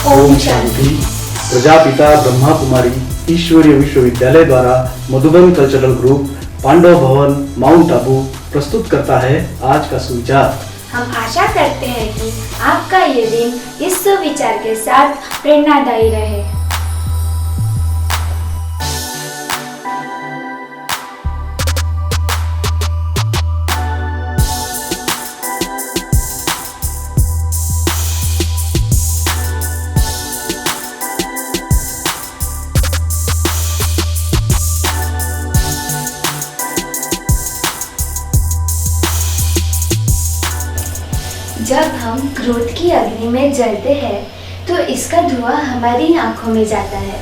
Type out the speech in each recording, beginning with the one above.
ओम शांति। प्रजापिता ब्रह्मा कुमारी ईश्वरीय विश्वविद्यालय द्वारा मधुबन कल्चरल ग्रुप पांडव भवन माउंट आबू प्रस्तुत करता है आज का सुविचार। हम आशा करते हैं कि आपका ये दिन इस सुविचार के साथ प्रेरणादायी रहे। जब हम क्रोध की अग्नि में जलते हैं तो इसका धुआं हमारी आंखों में जाता है।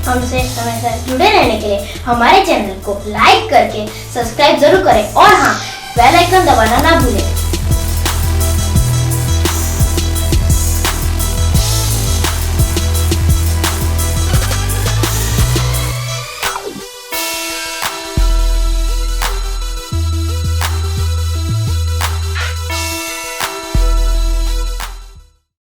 हमसे हमेशा जुड़े रहने के लिए हमारे चैनल को लाइक करके सब्सक्राइब जरूर करें और हाँ, बेल आइकन दबाना ना भूलें।